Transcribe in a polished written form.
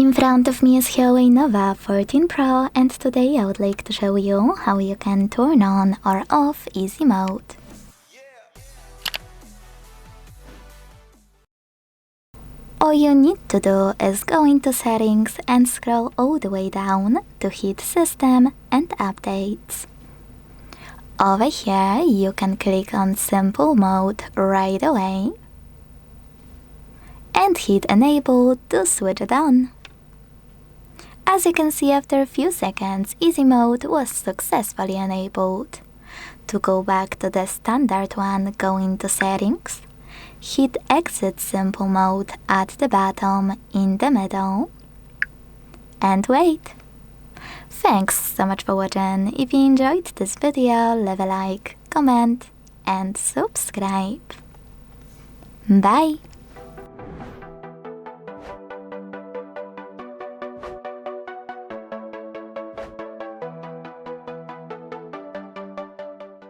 In front of me is HUAWEI Nova 14 Pro, and today I would like to show you how you can turn on or off easy mode. All you need to do is go into settings and scroll all the way down to hit system and updates. Over here you can click on simple mode right away and hit enable to switch it on. As you can see, after a few seconds, easy mode was successfully enabled. To go back to the standard one, go into settings, hit exit simple mode at the bottom in the middle, and wait. Thanks so much for watching. If you enjoyed this video, leave a like, comment and subscribe. Bye!